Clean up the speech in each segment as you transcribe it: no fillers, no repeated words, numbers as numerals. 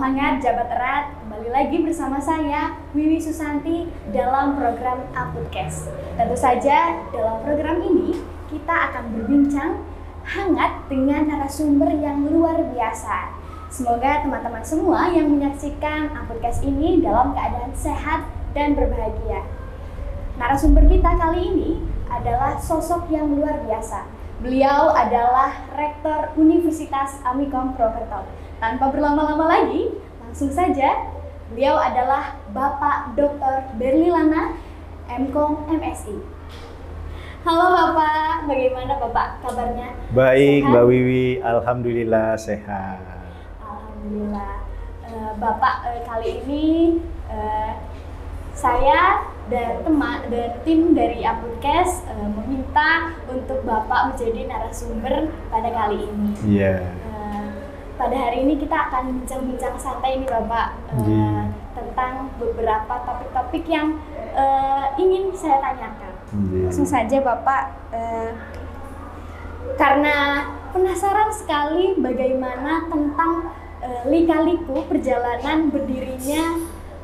Salam hangat, jabat erat. Kembali lagi bersama saya, Wiwi Susanti, dalam program Apodcast. Tentu saja, dalam program ini kita akan berbincang hangat dengan narasumber yang luar biasa. Semoga teman-teman semua yang menyaksikan Apodcast ini dalam keadaan sehat dan berbahagia. Narasumber kita kali ini adalah sosok yang luar biasa. Beliau adalah Rektor Universitas Amikom Purwokerto. Tanpa berlama-lama lagi, langsung saja, beliau adalah Bapak Dr. Berli Lana, MKom MSI. Halo Bapak, bagaimana Bapak kabarnya? Baik, sehat? Mbak Wiwi, Alhamdulillah sehat. Alhamdulillah. Bapak, kali ini saya dan tim dari Apodcast meminta untuk Bapak menjadi narasumber pada kali ini. Iya. Pada hari ini kita akan bincang-bincang santai nih Bapak tentang beberapa topik-topik yang ingin saya tanyakan. Langsung saja Bapak, karena penasaran sekali bagaimana tentang lika-liku perjalanan berdirinya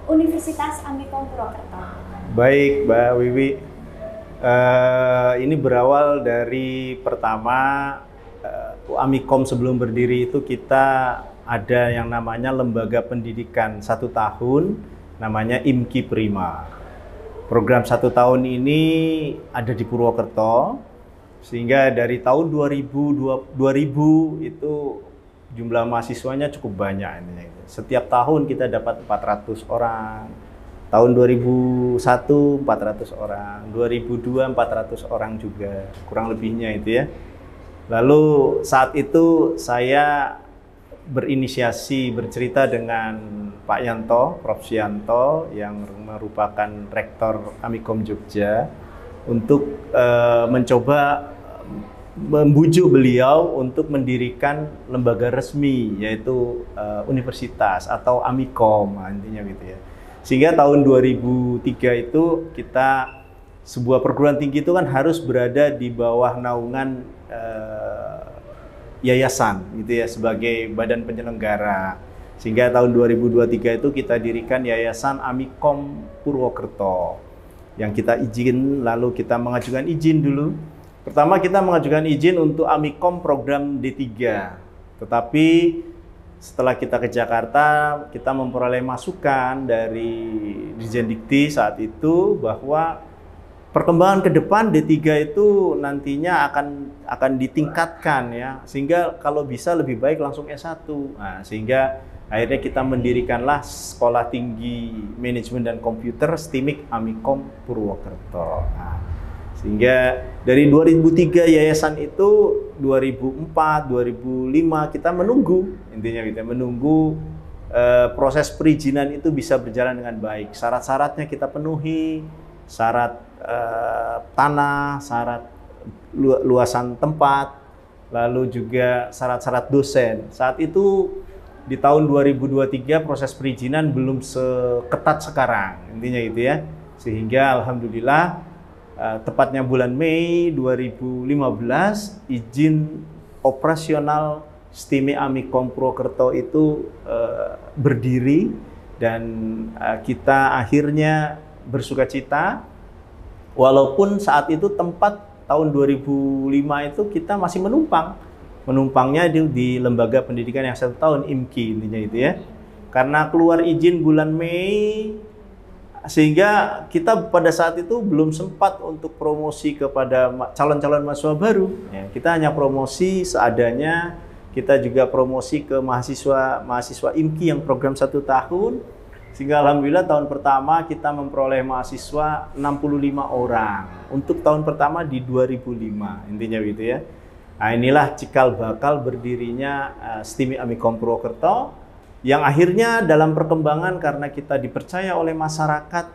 Universitas Amikom Purwokerto. Baik, Mbak Wiwi. Ini berawal dari pertama Amikom sebelum berdiri itu kita ada yang namanya lembaga pendidikan 1 tahun, namanya IMKI Prima. Program 1 tahun ini ada di Purwokerto, sehingga dari tahun 2000 itu jumlah mahasiswanya cukup banyak. Setiap tahun kita dapat 400 orang. Tahun 2001 400 orang, 2002 400 orang juga, kurang lebihnya itu ya. Lalu saat itu saya berinisiasi bercerita dengan Pak Yanto, Prof. Yanto yang merupakan Rektor Amikom Jogja untuk mencoba membujuk beliau untuk mendirikan lembaga resmi yaitu universitas atau Amikom, intinya gitu ya. Sehingga tahun 2003 itu kita sebuah perguruan tinggi itu kan harus berada di bawah naungan yayasan gitu ya sebagai badan penyelenggara. Sehingga tahun 2023 itu kita dirikan Yayasan Amikom Purwokerto yang kita izin, lalu kita mengajukan izin dulu. Pertama kita mengajukan izin untuk Amikom program D3. Tetapi setelah kita ke Jakarta, kita memperoleh masukan dari Dirjen Dikti saat itu bahwa perkembangan ke depan D3 itu nantinya akan ditingkatkan ya, sehingga kalau bisa lebih baik langsung S1. Nah, sehingga akhirnya kita mendirikanlah Sekolah Tinggi Manajemen dan Komputer STIMIK Amikom Purwokerto. Nah, sehingga dari 2003 yayasan itu 2004, 2005 kita menunggu, intinya kita menunggu proses perizinan itu bisa berjalan dengan baik. Syarat-syaratnya kita penuhi, syarat tanah, syarat luasan tempat, lalu juga syarat-syarat dosen. Saat itu di tahun 2023 proses perizinan belum seketat sekarang, intinya gitu ya. Sehingga alhamdulillah tepatnya bulan Mei 2015 izin operasional STIMIK Amikom Purwokerto itu berdiri dan kita akhirnya bersukacita. Walaupun saat itu tempat tahun 2005 itu kita masih menumpangnya di lembaga pendidikan yang 1 tahun IMKI, intinya itu ya. Karena keluar izin bulan Mei, sehingga kita pada saat itu belum sempat untuk promosi kepada calon-calon mahasiswa baru. Ya, kita hanya promosi seadanya. Kita juga promosi ke mahasiswa IMKI yang program 1 tahun. Sehingga alhamdulillah tahun pertama kita memperoleh mahasiswa 65 orang. Untuk tahun pertama di 2005, intinya gitu ya. Nah, inilah cikal bakal berdirinya STIMIK Amikom Purwokerto, yang akhirnya dalam perkembangan karena kita dipercaya oleh masyarakat,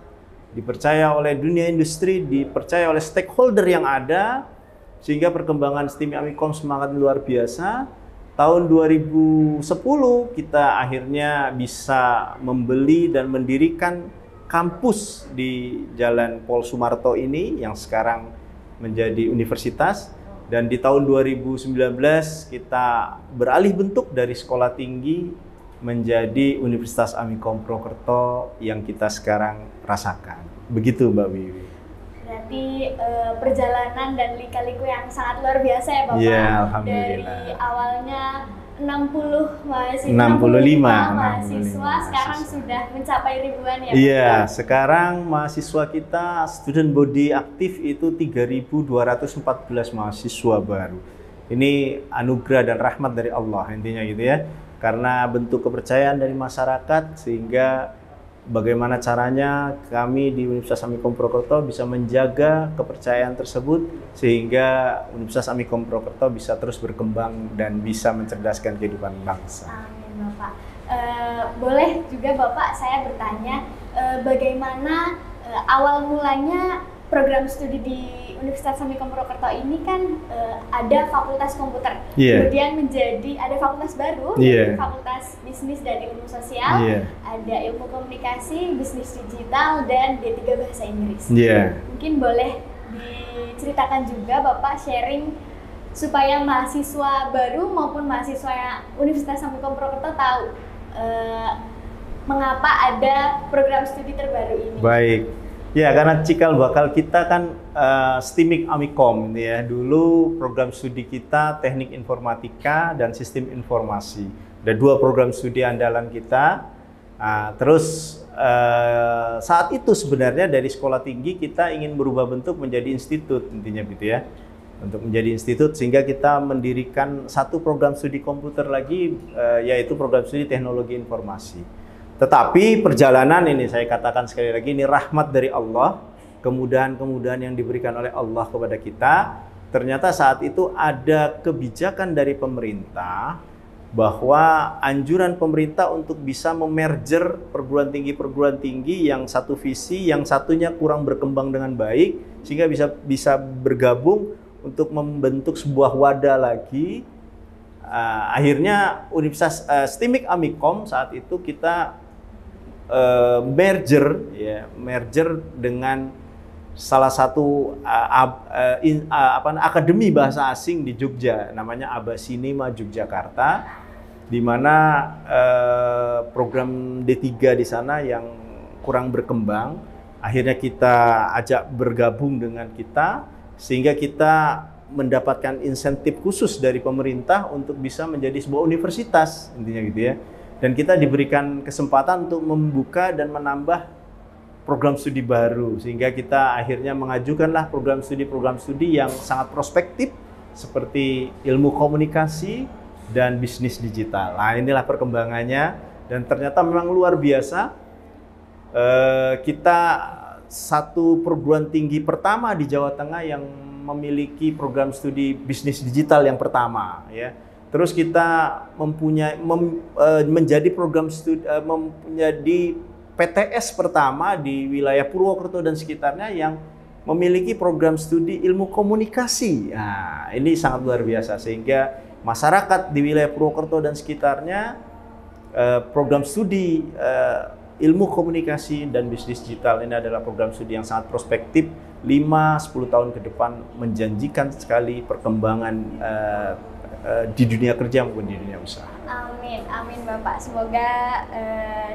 dipercaya oleh dunia industri, dipercaya oleh stakeholder yang ada, sehingga perkembangan STIMIK Amikom semangat luar biasa. Tahun 2010 kita akhirnya bisa membeli dan mendirikan kampus di Jalan Pol Sumarto ini yang sekarang menjadi universitas. Dan di tahun 2019 kita beralih bentuk dari sekolah tinggi menjadi Universitas Amikom Purwokerto yang kita sekarang rasakan. Begitu Mbak Wiwi. Berarti perjalanan dan lika-liku yang sangat luar biasa ya Bapak. Iya, alhamdulillah. Dari awalnya 65 mahasiswa, sekarang sudah mencapai ribuan ya Bapak? Iya, sekarang mahasiswa kita student body aktif itu 3.214 mahasiswa baru. Ini anugerah dan rahmat dari Allah intinya gitu ya. Karena bentuk kepercayaan dari masyarakat, sehingga bagaimana caranya kami di Universitas Amikom Purwokerto bisa menjaga kepercayaan tersebut sehingga Universitas Amikom Purwokerto bisa terus berkembang dan bisa mencerdaskan kehidupan bangsa. Amin Bapak. Boleh juga Bapak saya bertanya bagaimana awal mulanya program studi di Universitas Amikom Purwokerto ini kan ada fakultas komputer, kemudian menjadi ada fakultas baru, yaitu fakultas bisnis dan ilmu sosial, ada ilmu komunikasi, bisnis digital, dan D3 bahasa Inggris. Mungkin boleh diceritakan juga Bapak sharing supaya mahasiswa baru maupun mahasiswa Universitas Amikom Purwokerto tahu mengapa ada program studi terbaru ini. Baik. Ya, karena cikal bakal kita kan STIMIK Amikom ya. Dulu program studi kita Teknik Informatika dan Sistem Informasi. Ada 2 program studi andalan kita. Terus saat itu sebenarnya dari sekolah tinggi kita ingin berubah bentuk menjadi institut intinya gitu ya. Untuk menjadi institut sehingga kita mendirikan satu program studi komputer lagi yaitu program studi Teknologi Informasi. Tetapi perjalanan ini saya katakan sekali lagi ini rahmat dari Allah, kemudahan-kemudahan yang diberikan oleh Allah kepada kita. Ternyata saat itu ada kebijakan dari pemerintah bahwa anjuran pemerintah untuk bisa memerger perguruan tinggi yang satu visi, yang satunya kurang berkembang dengan baik sehingga bisa bergabung untuk membentuk sebuah wadah lagi. Akhirnya Universitas STIMIK Amikom saat itu kita merger dengan salah satu akademi bahasa asing di Jogja, namanya Aba Cinema Yogyakarta, di mana program D3 di sana yang kurang berkembang, akhirnya kita ajak bergabung dengan kita, sehingga kita mendapatkan insentif khusus dari pemerintah untuk bisa menjadi sebuah universitas, intinya gitu ya. Dan kita diberikan kesempatan untuk membuka dan menambah program studi baru, sehingga kita akhirnya mengajukanlah program studi yang sangat prospektif seperti ilmu komunikasi dan bisnis digital. Nah, inilah perkembangannya dan ternyata memang luar biasa. Kita satu perguruan tinggi pertama di Jawa Tengah yang memiliki program studi bisnis digital yang pertama ya. Terus kita menjadi program studi menjadi PTS pertama di wilayah Purwokerto dan sekitarnya yang memiliki program studi ilmu komunikasi. Nah, ini sangat luar biasa sehingga masyarakat di wilayah Purwokerto dan sekitarnya program studi ilmu komunikasi dan bisnis digital ini adalah program studi yang sangat prospektif. 5-10 tahun ke depan menjanjikan sekali perkembangan di dunia kerja maupun di dunia usaha. Amin, amin Bapak. Semoga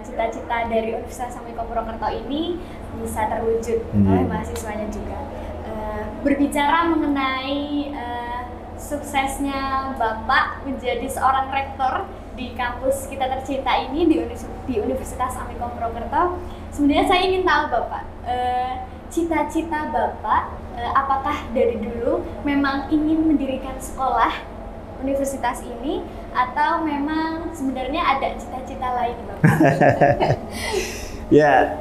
cita-cita dari Universitas Amikom Purwokerto ini bisa terwujud oleh mahasiswanya juga. Berbicara mengenai suksesnya Bapak menjadi seorang rektor di kampus kita tercinta ini di Universitas Amikom Purwokerto, sebenarnya saya ingin tahu Bapak, cita-cita Bapak apakah dari dulu memang ingin mendirikan sekolah universitas ini atau memang sebenarnya ada cita-cita lain Bapak? Ya,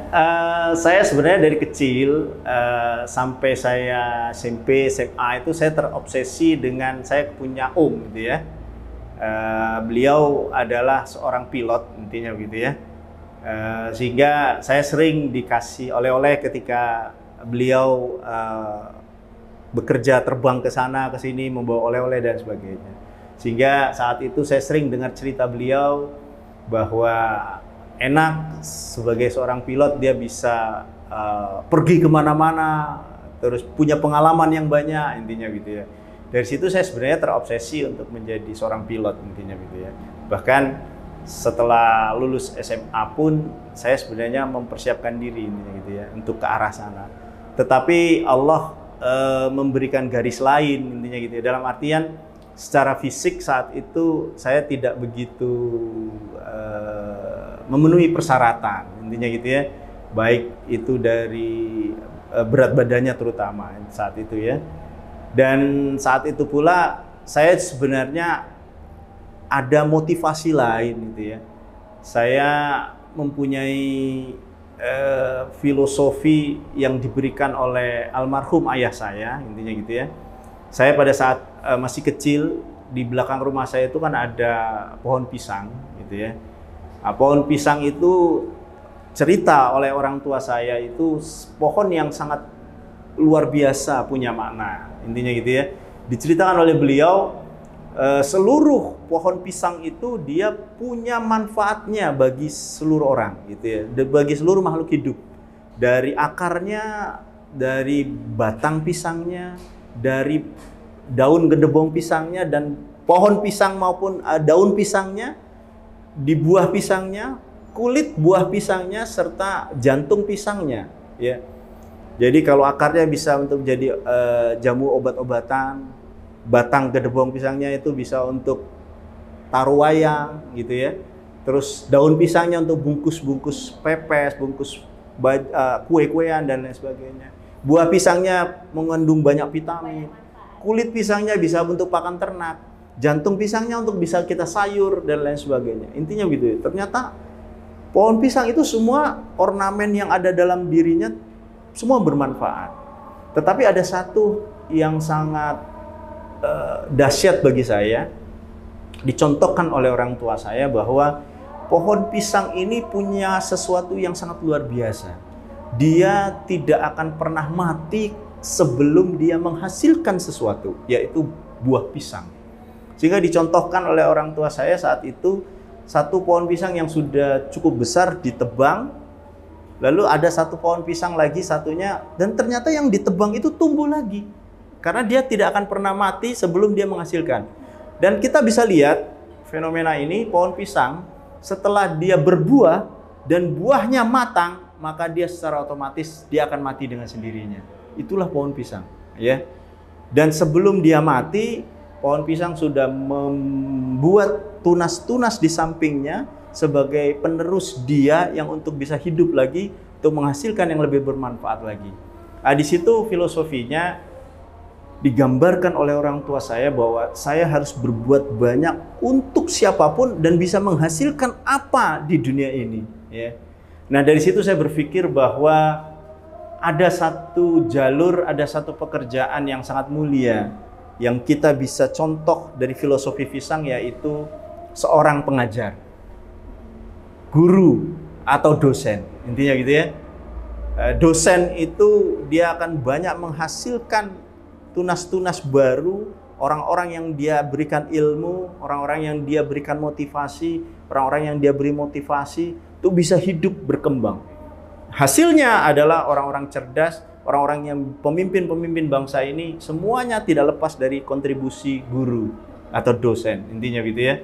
saya sebenarnya dari kecil sampai saya SMP, SMA itu saya terobsesi dengan saya punya om gitu ya. Beliau adalah seorang pilot intinya gitu ya. Sehingga saya sering dikasih oleh-oleh ketika beliau bekerja terbang ke sana ke sini membawa oleh-oleh dan sebagainya. Sehingga saat itu saya sering dengar cerita beliau bahwa enak sebagai seorang pilot dia bisa pergi kemana-mana, terus punya pengalaman yang banyak intinya gitu ya. Dari situ saya sebenarnya terobsesi untuk menjadi seorang pilot intinya gitu ya. Bahkan setelah lulus SMA pun saya sebenarnya mempersiapkan diri ini gitu ya untuk ke arah sana. Tetapi Allah memberikan garis lain intinya gitu ya. Dalam artian secara fisik saat itu saya tidak begitu memenuhi persyaratan intinya gitu ya. Baik itu dari berat badannya terutama saat itu ya. Dan saat itu pula saya sebenarnya ada motivasi lain gitu ya. Saya mempunyai filosofi yang diberikan oleh almarhum ayah saya intinya gitu ya. Saya pada saat masih kecil di belakang rumah saya itu kan ada pohon pisang gitu ya. Nah, pohon pisang itu cerita oleh orang tua saya itu pohon yang sangat luar biasa punya makna intinya gitu ya. Diceritakan oleh beliau seluruh pohon pisang itu dia punya manfaatnya bagi seluruh orang gitu ya, bagi seluruh makhluk hidup. Dari akarnya, dari batang pisangnya, dari daun gedebong pisangnya dan pohon pisang maupun daun pisangnya, di buah pisangnya, kulit buah pisangnya serta jantung pisangnya ya. Jadi kalau akarnya bisa untuk jadi jamu obat-obatan, batang gedebong pisangnya itu bisa untuk taruh wayang gitu ya. Terus daun pisangnya untuk bungkus-bungkus pepes, bungkus kue-kuean dan lain sebagainya. Buah pisangnya mengandung banyak vitamin. Kulit pisangnya bisa untuk pakan ternak. Jantung pisangnya untuk bisa kita sayur dan lain sebagainya. Intinya gitu ya. Ternyata pohon pisang itu semua ornamen yang ada dalam dirinya semua bermanfaat. Tetapi ada satu yang sangat dahsyat bagi saya, dicontohkan oleh orang tua saya bahwa pohon pisang ini punya sesuatu yang sangat luar biasa. Dia tidak akan pernah mati sebelum dia menghasilkan sesuatu, yaitu buah pisang. Sehingga dicontohkan oleh orang tua saya saat itu, satu pohon pisang yang sudah cukup besar ditebang, lalu ada satu pohon pisang lagi satunya, dan ternyata yang ditebang itu tumbuh lagi. Karena dia tidak akan pernah mati sebelum dia menghasilkan. Dan kita bisa lihat fenomena ini, pohon pisang setelah dia berbuah dan buahnya matang, maka dia secara otomatis dia akan mati dengan sendirinya. Itulah pohon pisang, ya. Dan sebelum dia mati, pohon pisang sudah membuat tunas-tunas di sampingnya sebagai penerus dia yang untuk bisa hidup lagi, untuk menghasilkan yang lebih bermanfaat lagi. Nah, di situ filosofinya digambarkan oleh orang tua saya bahwa saya harus berbuat banyak untuk siapapun dan bisa menghasilkan apa di dunia ini ya. Nah, dari situ saya berpikir bahwa ada satu jalur, ada satu pekerjaan yang sangat mulia yang kita bisa contoh dari filosofi pisang, yaitu seorang pengajar, guru atau dosen intinya gitu ya. Dosen itu dia akan banyak menghasilkan tunas-tunas baru, orang-orang yang dia berikan ilmu, orang-orang yang dia berikan motivasi, orang-orang yang dia beri motivasi itu bisa hidup berkembang. Hasilnya adalah orang-orang cerdas, orang-orang yang pemimpin-pemimpin bangsa ini semuanya tidak lepas dari kontribusi guru atau dosen, intinya gitu ya.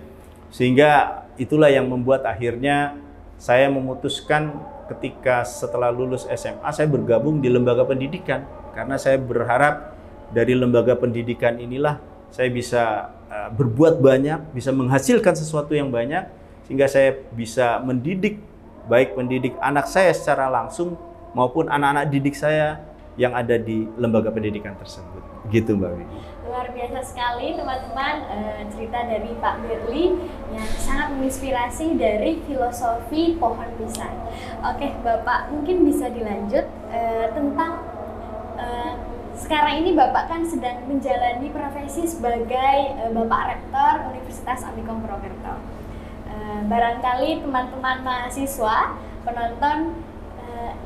Sehingga itulah yang membuat akhirnya saya memutuskan ketika setelah lulus SMA saya bergabung di lembaga pendidikan, karena saya berharap dari lembaga pendidikan inilah saya bisa berbuat banyak, bisa menghasilkan sesuatu yang banyak, sehingga saya bisa mendidik, baik mendidik anak saya secara langsung maupun anak-anak didik saya yang ada di lembaga pendidikan tersebut. Gitu Mbak Wiwi. Luar biasa sekali teman-teman, cerita dari Pak Berli yang sangat menginspirasi dari filosofi pohon pisang. Oke Bapak, mungkin bisa dilanjut tentang sekarang ini Bapak kan sedang menjalani profesi sebagai Bapak Rektor Universitas Amikom Purwokerto. Barangkali teman-teman mahasiswa, penonton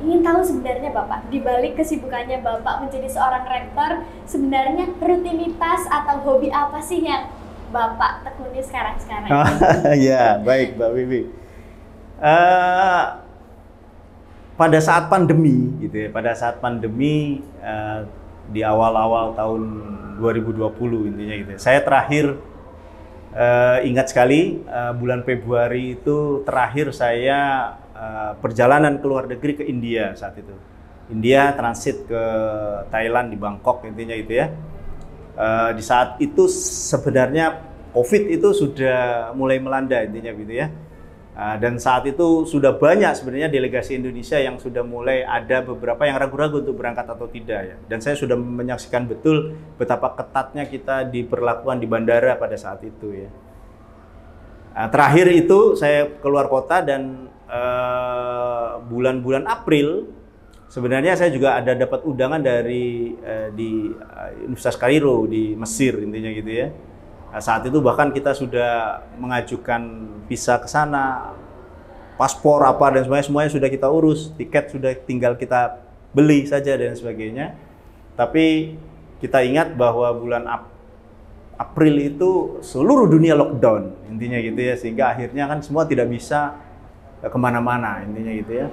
ingin tahu sebenarnya Bapak, di balik kesibukannya Bapak menjadi seorang rektor, sebenarnya rutinitas atau hobi apa sih yang Bapak tekuni sekarang-sekarang? Ya, baik Mbak Wiwi. Pada saat pandemi, gitu ya, pada saat pandemi di awal-awal tahun 2020 intinya gitu ya, saya terakhir Ingat sekali bulan Februari itu terakhir saya perjalanan ke luar negeri ke India saat itu. India transit ke Thailand di Bangkok intinya itu ya. Di saat itu sebenarnya COVID itu sudah mulai melanda intinya gitu ya. Dan saat itu sudah banyak sebenarnya delegasi Indonesia yang sudah mulai ada beberapa yang ragu-ragu untuk berangkat atau tidak ya. Dan saya sudah menyaksikan betul betapa ketatnya kita diperlakukan di bandara pada saat itu ya. Terakhir itu saya keluar kota dan bulan-bulan April sebenarnya saya juga ada dapat undangan dari di Universitas Kairo di Mesir intinya gitu ya. Saat itu bahkan kita sudah mengajukan visa ke sana, paspor apa dan semuanya sudah kita urus, tiket sudah tinggal kita beli saja dan sebagainya. Tapi kita ingat bahwa bulan April itu seluruh dunia lockdown intinya gitu ya, sehingga akhirnya kan semua tidak bisa kemana-mana intinya gitu ya.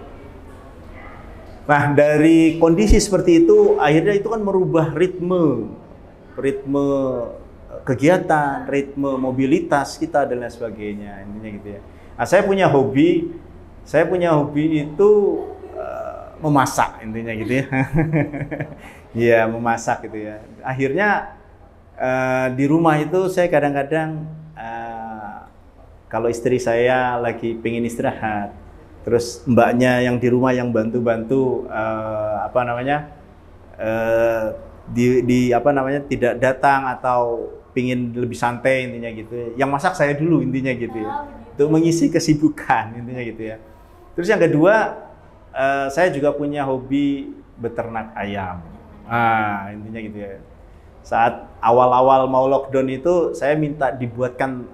Nah dari kondisi seperti itu akhirnya itu kan merubah ritme kegiatan, ritme mobilitas kita dan lain sebagainya intinya gitu ya. Nah, saya punya hobi itu memasak intinya gitu ya. Iya memasak gitu ya. Akhirnya di rumah itu saya kadang-kadang kalau istri saya lagi pengen istirahat, terus mbaknya yang di rumah yang bantu-bantu tidak datang atau pingin lebih santai intinya gitu. Yang masak saya dulu intinya gitu ya. Untuk mengisi kesibukan intinya gitu ya. Terus yang kedua, saya juga punya hobi beternak ayam. Intinya gitu ya. Saat awal-awal mau lockdown itu saya minta dibuatkan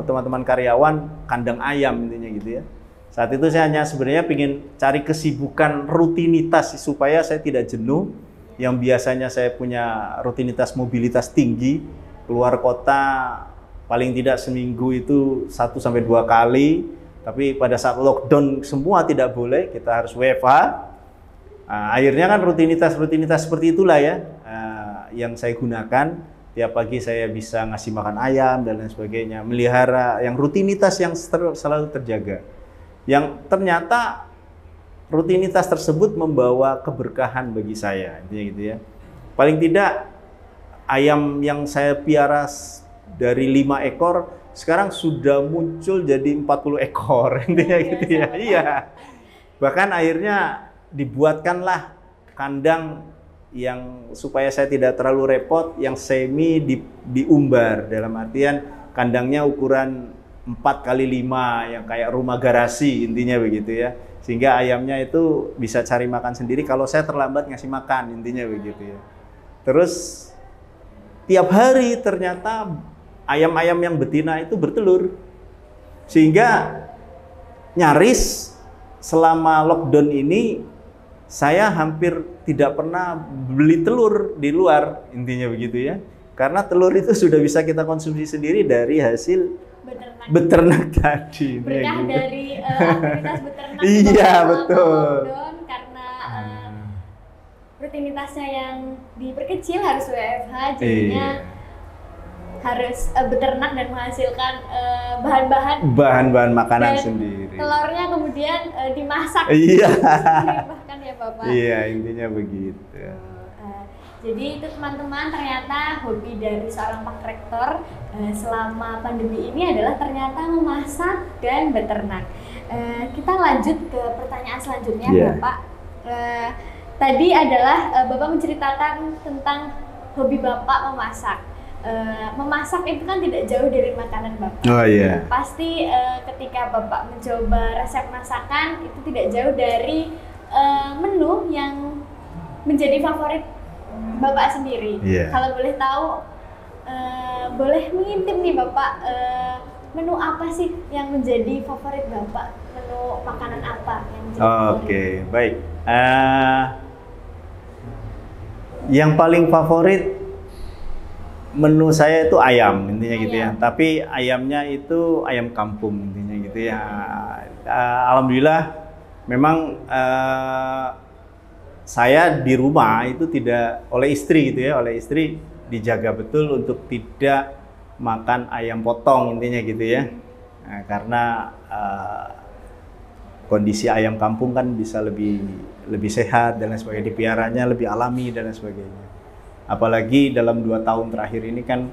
teman-teman karyawan kandang ayam intinya gitu ya. Saat itu saya hanya sebenarnya ingin cari kesibukan rutinitas supaya saya tidak jenuh. Yang biasanya saya punya rutinitas mobilitas tinggi, keluar kota paling tidak seminggu itu 1-2 kali, tapi pada saat lockdown semua tidak boleh, kita harus WFH. Akhirnya kan rutinitas seperti itulah ya yang saya gunakan. Tiap pagi saya bisa ngasih makan ayam dan lain sebagainya, melihara yang rutinitas yang selalu terjaga. Yang ternyata rutinitas tersebut membawa keberkahan bagi saya, intinya gitu ya. Paling tidak ayam yang saya piara dari 5 ekor sekarang sudah muncul jadi 40 ekor, intinya gitu ya. Iya. Bahkan akhirnya dibuatkanlah kandang yang supaya saya tidak terlalu repot, yang semi diumbar, dalam artian kandangnya ukuran 4x5 yang kayak rumah garasi intinya begitu ya. Sehingga ayamnya itu bisa cari makan sendiri kalau saya terlambat ngasih makan intinya begitu ya. Terus tiap hari ternyata ayam-ayam yang betina itu bertelur. Sehingga nyaris selama lockdown ini saya hampir tidak pernah beli telur di luar intinya begitu ya. Karena telur itu sudah bisa kita konsumsi sendiri dari hasil beternak tadi. Berkah gitu. dari aktivitas beternak. Iya betul. Lockdown, karena rutinitasnya yang diperkecil harus WFH, jadinya harus beternak dan menghasilkan bahan-bahan makanan dan sendiri. Telurnya kemudian dimasak. Iya. Bahkan ya Bapak. Iya intinya begitu. Jadi itu teman-teman, ternyata hobi dari seorang Pak Rektor selama pandemi ini adalah ternyata memasak dan beternak. Kita lanjut ke pertanyaan selanjutnya Bapak. Tadi adalah Bapak menceritakan tentang hobi Bapak memasak. Memasak itu kan tidak jauh dari makanan Bapak. Oh iya. Pasti ketika Bapak mencoba resep masakan itu tidak jauh dari menu yang menjadi favorit Bapak sendiri. Kalau boleh tahu, boleh mengintip nih Bapak, menu apa sih yang menjadi favorit Bapak? Menu makanan apa yang menjadi favorit? Oke, baik. Yang paling favorit menu saya itu ayam intinya gitu ya. Tapi ayamnya itu ayam kampung intinya gitu ya. Alhamdulillah memang saya di rumah itu tidak oleh istri gitu ya, oleh istri dijaga betul untuk tidak makan ayam potong intinya gitu ya. Nah, karena kondisi ayam kampung kan bisa lebih sehat dan lain sebagainya, dipiaranya lebih alami dan lain sebagainya. Apalagi dalam 2 tahun terakhir ini kan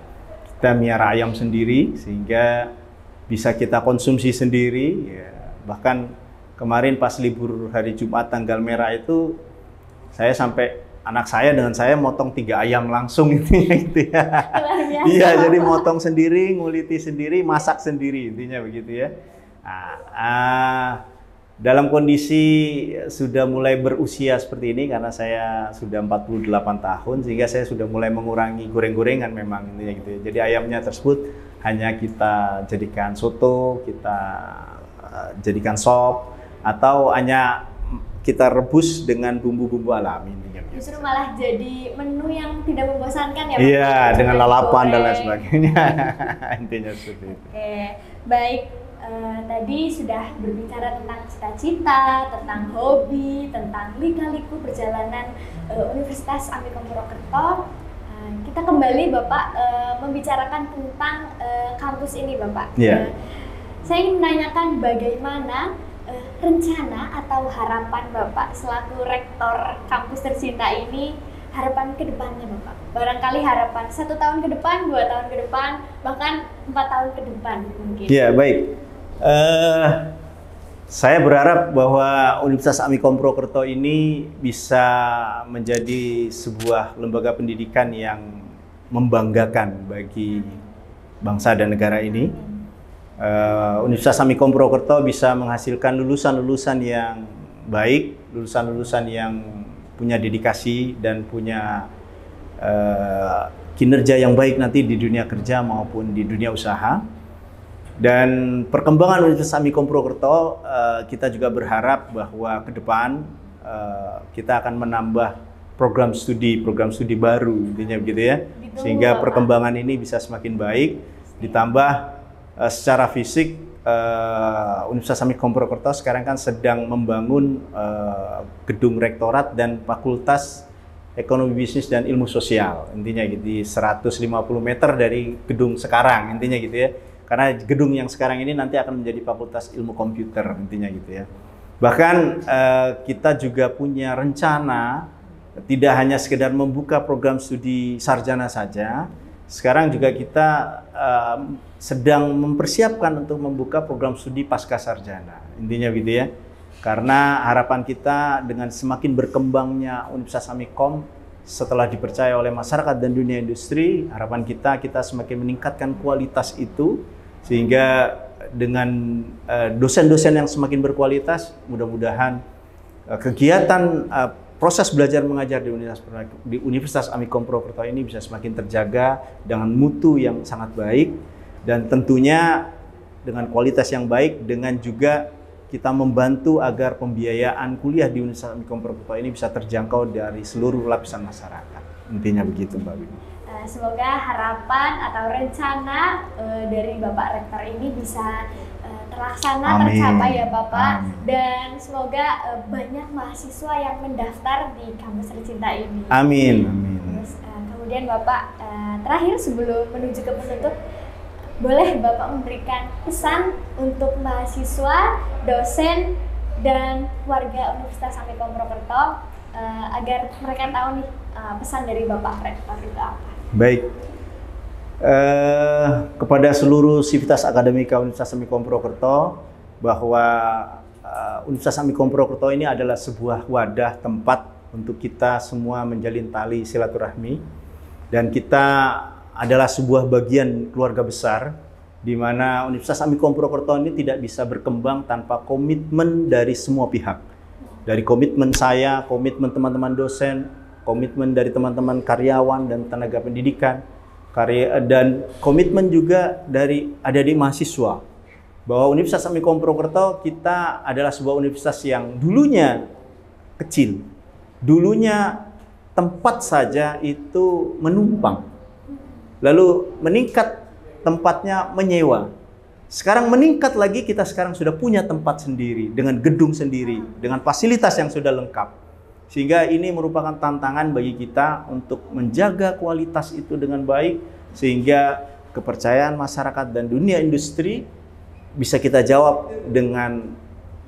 kita miara ayam sendiri sehingga bisa kita konsumsi sendiri. Ya. Bahkan kemarin pas libur hari Jumat tanggal merah itu saya sampai anak saya dengan saya motong 3 ayam langsung intinya gitu ya. Iya, jadi motong sendiri, nguliti sendiri, masak sendiri intinya begitu ya. Dalam kondisi sudah mulai berusia seperti ini karena saya sudah 48 tahun sehingga saya sudah mulai mengurangi goreng-gorengan memang intinya gitu ya. Jadi ayamnya tersebut hanya kita jadikan soto, kita jadikan sop atau hanya kita rebus dengan bumbu-bumbu alami intinya. Justru malah jadi menu yang tidak membosankan ya Pak? Iya, dengan lalapan dan lain sebagainya. Intinya seperti itu. Oke, baik. Tadi sudah berbicara tentang cita-cita, tentang hobi, tentang lika-liku perjalanan Universitas Amikom Purwokerto. Kita kembali Bapak membicarakan tentang kampus ini Bapak. Yeah. Saya ingin menanyakan bagaimana rencana atau harapan Bapak selaku rektor kampus tercinta ini, harapan ke depannya Bapak. Barangkali harapan 1 tahun ke depan, 2 tahun ke depan, bahkan 4 tahun ke depan mungkin. Ya, baik. Saya berharap bahwa Universitas Amikom Purwokerto ini bisa menjadi sebuah lembaga pendidikan yang membanggakan bagi bangsa dan negara ini. Universitas Amikom Purwokerto bisa menghasilkan lulusan-lulusan yang baik, lulusan-lulusan yang punya dedikasi dan punya kinerja yang baik nanti di dunia kerja maupun di dunia usaha. Dan perkembangan Universitas Amikom Purwokerto, kita juga berharap bahwa ke depan kita akan menambah program studi baru intinya begitu ya, sehingga perkembangan ini bisa semakin baik. Ditambah secara fisik Universitas Amikom Purwokerto sekarang kan sedang membangun gedung rektorat dan fakultas ekonomi bisnis dan ilmu sosial intinya gitu, di 150 meter dari gedung sekarang intinya gitu ya. Karena gedung yang sekarang ini nanti akan menjadi fakultas ilmu komputer intinya gitu ya. Bahkan kita juga punya rencana tidak hanya sekedar membuka program studi sarjana saja. Sekarang juga kita sedang mempersiapkan untuk membuka program studi pasca sarjana intinya gitu ya. Karena harapan kita dengan semakin berkembangnya Universitas Amikom setelah dipercaya oleh masyarakat dan dunia industri, harapan kita semakin meningkatkan kualitas itu. Sehingga dengan dosen-dosen yang semakin berkualitas, mudah-mudahan kegiatan proses belajar mengajar di Universitas Amikom Purwokerto ini bisa semakin terjaga dengan mutu yang sangat baik dan tentunya dengan kualitas yang baik, dengan juga kita membantu agar pembiayaan kuliah di Universitas Amikom Purwokerto ini bisa terjangkau dari seluruh lapisan masyarakat. Intinya begitu Mbak Wiwi. Semoga harapan atau rencana dari Bapak Rektor ini bisa terlaksana, tercapai ya Bapak. Amin. Dan semoga banyak mahasiswa yang mendaftar di kampus tercinta ini. Amin. Terus, kemudian Bapak, terakhir sebelum menuju ke penutup, boleh Bapak memberikan pesan untuk mahasiswa, dosen, dan warga Universitas Amikom Purwokerto agar mereka tahu nih pesan dari Bapak Rektor itu apa? Baik, kepada seluruh sivitas akademika Universitas Amikom Purwokerto bahwa Universitas Amikom Purwokerto ini adalah sebuah wadah tempat untuk kita semua menjalin tali silaturahmi, dan kita adalah sebuah bagian keluarga besar di mana Universitas Amikom Purwokerto ini tidak bisa berkembang tanpa komitmen dari semua pihak. Dari komitmen saya, komitmen teman-teman dosen, komitmen dari teman-teman karyawan dan tenaga pendidikan, dan komitmen juga dari adik-adik mahasiswa. Bahwa Universitas Amikom Purwokerto kita adalah sebuah universitas yang dulunya kecil, dulunya tempat saja itu menumpang, lalu meningkat tempatnya menyewa. Sekarang meningkat lagi, kita sekarang sudah punya tempat sendiri, dengan gedung sendiri, dengan fasilitas yang sudah lengkap. Sehingga ini merupakan tantangan bagi kita untuk menjaga kualitas itu dengan baik, sehingga kepercayaan masyarakat dan dunia industri bisa kita jawab dengan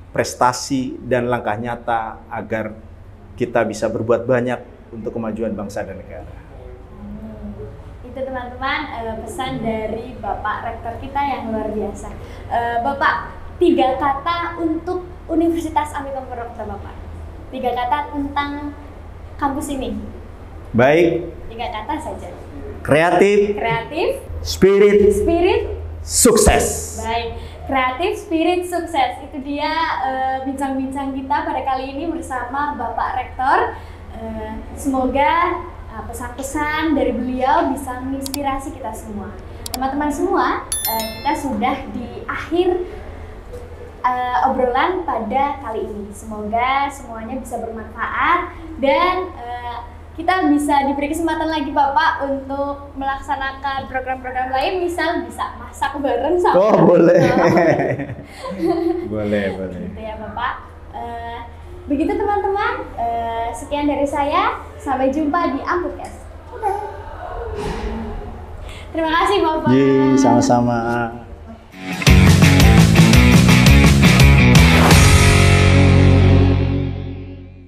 prestasi dan langkah nyata agar kita bisa berbuat banyak untuk kemajuan bangsa dan negara. Itu teman-teman pesan dari Bapak Rektor kita yang luar biasa. Bapak, 3 kata untuk Universitas Amikom Purwokerto Bapak. 3 kata tentang kampus ini. Baik. 3 kata saja. Kreatif. Kreatif. Spirit. Spirit. Sukses. Baik. Kreatif, spirit, sukses. Itu dia bincang-bincang kita pada kali ini bersama Bapak Rektor. Semoga pesan-pesan dari beliau bisa menginspirasi kita semua. Teman-teman semua, kita sudah di akhir obrolan pada kali ini. Semoga semuanya bisa bermanfaat dan kita bisa diberi kesempatan lagi Bapak untuk melaksanakan program-program lain, misal bisa masak bareng sama. Oh, boleh. boleh. Gitu ya Bapak. Begitu teman-teman, sekian dari saya. Sampai jumpa di Amputcast. Terima kasih Bapak. Sama-sama.